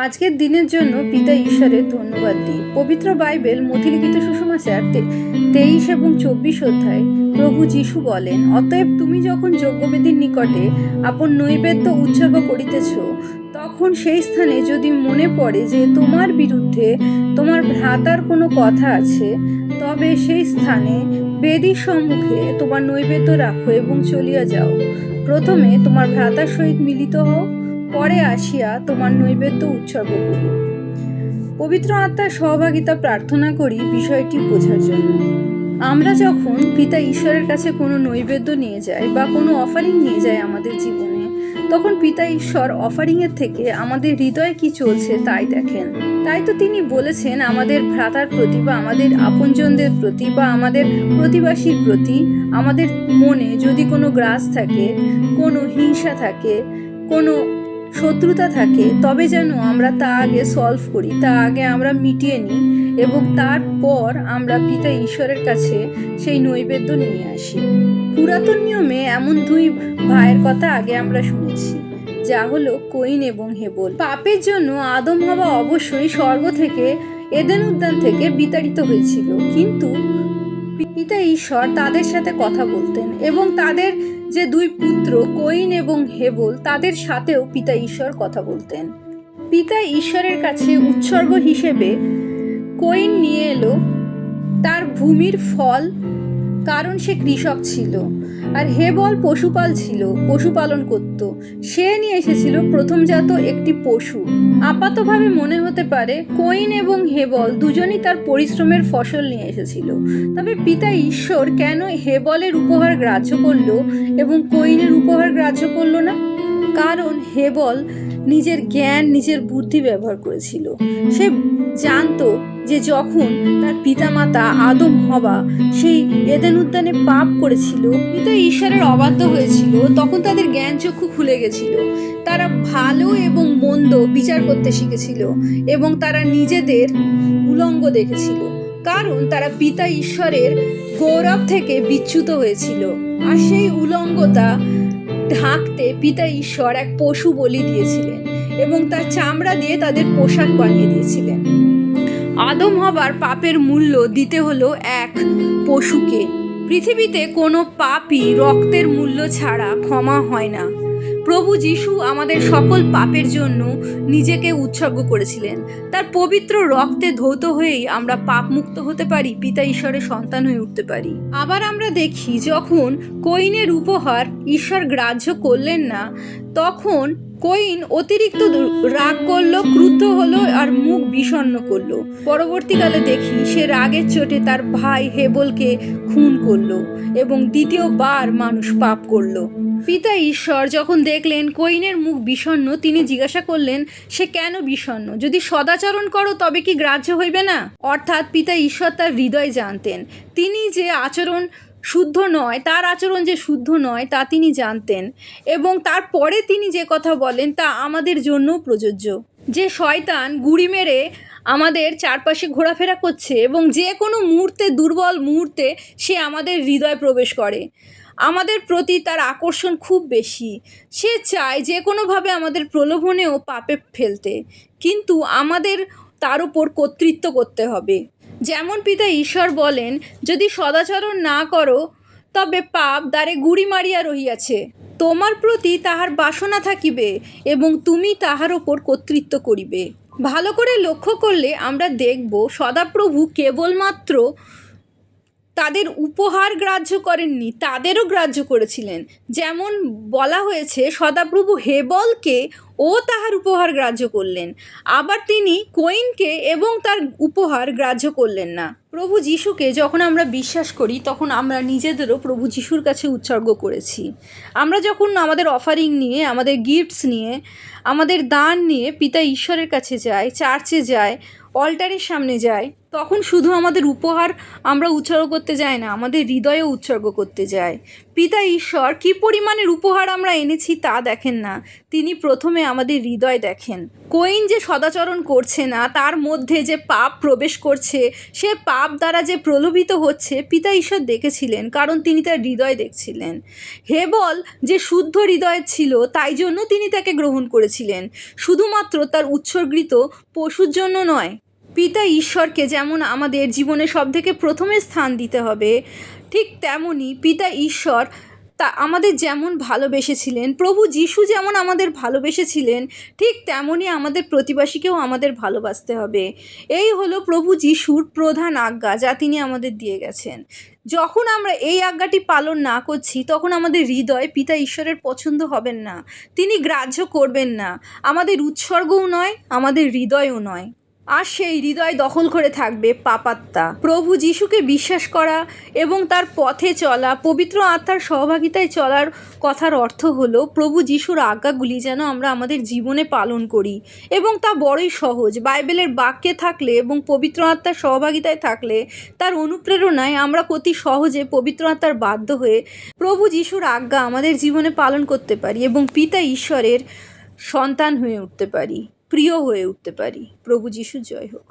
আজকের দিনের জন্য পিতা ঈশ্বরের ধন্যবাদ দিই। পবিত্র বাইবেল মথিলিখিত সুসমাচার 23 এবং 24 অধ্যায় প্রভু যীশু বলেন, অতএব তুমি যখন যজ্ঞবেদীর নিকটে আপন নৈবেদ্য উৎসর্গ করিতেছ, তখন সেই স্থানে যদি মনে পড়ে যে তোমার বিরুদ্ধে তোমার ভ্রাতার কোনো কথা আছে, তবে সেই স্থানে বেদীর সম্মুখে তোমার নৈবেদ্য রাখো এবং চলিয়া যাও। প্রথমে তোমার ভ্রাতার সহিত মিলিত হও, পরে আসিয়া তোমার নৈবেদ্য উৎসর্গ করি। পবিত্র আত্মার সহভাগিতা প্রার্থনা করি বিষয়টি বোঝার জন্য। আমরা যখন পিতা ঈশ্বরের কাছে কোনো নৈবেদ্য নিয়ে যাই বা কোনো অফারিং নিয়ে যাই আমাদের জীবনে, তখন পিতা ঈশ্বর অফারিংয়ের থেকে আমাদের হৃদয়ে কি চলছে তাই দেখেন। তাই তো তিনি বলেছেন, আমাদের ভ্রাতার প্রতি বা আমাদের আপনজনদের প্রতি বা আমাদের প্রতিবাসীর প্রতি আমাদের মনে যদি কোনো গ্রাস থাকে, কোনো হিংসা থাকে, কোনো শত্রুতা থাকে, তবে যেন আমরা তা আগে সলভ করি, তা আগে আমরা মিটিয়ে নিই এবং তারপর আমরা পিতা ঈশ্বরের কাছে সেই নৈবেদ্য নিয়ে আসি। পুরাতন নিয়মে এমন দুই ভাইয়ের কথা আগে আমরা শুনেছি, যা হলো কইন এবং হেবল। পাপের জন্য আদম হাওয়া অবশ্যই স্বর্গ থেকে, এদেন উদ্যান থেকে বিতাড়িত হয়েছিল, কিন্তু পিতা ঈশ্বর তাদের সাথে কথা বলতেন এবং তাদের যে দুই পুত্র কইন এবং হেবল, তাদের সাথেও পিতা ঈশ্বর কথা বলতেন। পিতা ঈশ্বরের কাছে উৎসর্গ হিসেবে কইন নিয়ে এলো তার ভূমির ফল, কারণ সে কৃষক ছিল, আর হেবল পশুপালন করত। সে নিয়ে এসেছিল প্রথমজাত একটি পশু। আপাতভাবে মনে হতে পারে কইন এবং হেবল দুজনই তার পরিশ্রমের ফসল নিয়ে এসেছিল। তবে পিতা ঈশ্বর কেন হেবলের উপহার গ্রাহ্য করলো এবং কইনের উপহার গ্রাহ্য করলো না? কারণ হেবল নিজের জ্ঞান, নিজের বুদ্ধি ব্যবহার করেছিল। সে জানতো যে যখন তার পিতামাতা আদম হাওয়া সেই এদেন উদ্যানে পাপ করেছিল, পিতা ঈশ্বরের অবাধ্য হয়েছিল, তখন তাদের জ্ঞান চক্ষু খুলে গেছিল। তারা ভালো এবং মন্দ বিচার করতে শিখেছিল এবং তারা নিজেদের উলঙ্গ দেখেছিল, কারণ তারা পিতা ঈশ্বরের গৌরব থেকে বিচ্যুত হয়েছিল। আর সেই উলঙ্গতা ঢাকতে পিতা ঈশ্বর এক পশু বলি দিয়েছিলেন এবং তার চামড়া দিয়ে তাদের পোশাক বানিয়ে দিয়েছিলেন। আদম হবার পাপের মূল্য দিতে হলো এক পশুকে। পৃথিবীতে কোনো পাপই রক্তের মূল্য ছাড়া ক্ষমা হয় না। প্রভু যীশু আমাদের সকল পাপের জন্য নিজেকে উৎসর্গ করেছিলেন। তার পবিত্র রক্তে ধৌত হয়েই আমরা পাপ মুক্ত হতে পারি, পিতা ঈশ্বরের সন্তান হয়ে উঠতে পারি। আবার আমরা দেখি, যখন কইনের উপহার ঈশ্বর গ্রাহ্য করলেন না, তখন কইন অতিরিক্ত রাগ করলো, ক্রুদ্ধ হলো আর মুখ বিষণ্ণ করলো। পরবর্তীকালে দেখি সে রাগের চোটে তার ভাই হেবলকে খুন করলো এবং দ্বিতীয়বার মানুষ পাপ করলো। পিতা ঈশ্বর যখন দেখলেন কইনের মুখ বিষণ্ণ, তিনি জিজ্ঞাসা করলেন, সে কেন বিষণ্ণ? যদি সদাচরণ করো তবে কি গ্রাহ্য হইবে না? অর্থাৎ পিতা ঈশ্বর তার হৃদয় জানতেন। তিনি যে আচরণ শুদ্ধ নয়, তার আচরণ যে শুদ্ধ নয় তা তিনি জানতেন, এবং তারপরে তিনি যে কথা বলেন তা আমাদের জন্যও প্রযোজ্য। যে শয়তান গুড়ি মেরে আমাদের চারপাশে ঘোরাফেরা করছে এবং যে কোনো মুহূর্তে, দুর্বল মুহূর্তে সে আমাদের হৃদয় প্রবেশ করে, আমাদের প্রতি তার আকর্ষণ খুব বেশি। সে চায় যে কোনোভাবে আমাদের প্রলোভনেও পাপে ফেলতে, কিন্তু আমাদের তার উপর কর্তৃত্ব করতে হবে। যেমন পিতা ঈশ্বর বলেন, যদি সদাচরণ না করো তবে পাপ দ্বারে গুড়ি মারিয়া রহিয়াছে, তোমার প্রতি তাহার বাসনা থাকিবে এবং তুমি তাহার ওপর কর্তৃত্ব করিবে। ভালো করে লক্ষ্য করলে আমরা দেখব, সদাপ্রভু কেবলমাত্র তাদের উপহার গ্রাহ্য করেননি, তাদেরও গ্রাহ্য করেছিলেন। যেমন বলা হয়েছে, সদাপ্রভু হেবলকে ও তাহার উপহার গ্রাহ্য করলেন, আবার তিনি কইনকে এবং তার উপহার গ্রাহ্য করলেন না। প্রভু যীশুকে যখন আমরা বিশ্বাস করি, তখন আমরা নিজেদেরও প্রভু যীশুর কাছে উৎসর্গ করেছি। আমরা যখন আমাদের অফারিং নিয়ে, আমাদের গিফটস নিয়ে, আমাদের দান নিয়ে পিতা ঈশ্বরের কাছে যাই, চার্চে যাই, অল্টারের সামনে যাই, তখন শুধু আমাদের উপহার আমরা উৎসর্গ করতে যাই না, আমাদের হৃদয়ও উৎসর্গ করতে যাই। পিতা ঈশ্বর কী পরিমাণের উপহার আমরা এনেছি তা দেখেন না, তিনি প্রথমে আমাদের হৃদয় দেখেন। কইন যে সদাচরণ করছে না, তার মধ্যে যে পাপ প্রবেশ করছে, সে পাপ দ্বারা যে প্রলোভিত হচ্ছে, পিতা ঈশ্বর দেখেছিলেন, কারণ তিনি তার হৃদয় দেখছিলেন। হেবল যে শুদ্ধ হৃদয়ের ছিল, তাই জন্য তিনি তাকে গ্রহণ করেছিলেন, শুধুমাত্র তার উৎসর্গিত পশুর জন্য নয়। পিতা ঈশ্বরকে যেমন আমাদের জীবনে সবথেকে প্রথমে স্থান দিতে হবে, ঠিক তেমনই পিতা ঈশ্বর আমাদের যেমন ভালোবেসেছিলেন, প্রভু যিশু যেমন আমাদের ভালোবেসেছিলেন, ঠিক তেমনই আমাদের প্রতিবাসীকেও আমাদের ভালোবাসতে হবে। এই হলো প্রভু যিশুর প্রধান আজ্ঞা, যা তিনি আমাদের দিয়ে গেছেন। যখন আমরা এই আজ্ঞাটি পালন না করছি, তখন আমাদের হৃদয় পিতা ঈশ্বরের পছন্দ হবেন না, তিনি গ্রাহ্য করবেন না। আমাদের উৎসর্গও নয়, আমাদের হৃদয়ও নয়, আর সেই হৃদয় দখল করে থাকবে পাপাত্মা। প্রভু যিশুকে বিশ্বাস করা এবং তার পথে চলা, পবিত্র আত্মার সহভাগিতায় চলার কথার অর্থ হলো প্রভু যিশুর আজ্ঞাগুলি যেন আমরা আমাদের জীবনে পালন করি, এবং তা বড়ই সহজ। বাইবেলের বাক্যে থাকলে এবং পবিত্র আত্মার সহভাগিতায় থাকলে, তার অনুপ্রেরণায় আমরা অতি সহজে পবিত্র আত্মার বাধ্য হয়ে প্রভু যিশুর আজ্ঞা আমাদের জীবনে পালন করতে পারি এবং পিতা ঈশ্বরের সন্তান হয়ে উঠতে পারি, প্রিয় হয়ে উঠতে পারি। প্রভু যিশু জয় হোক।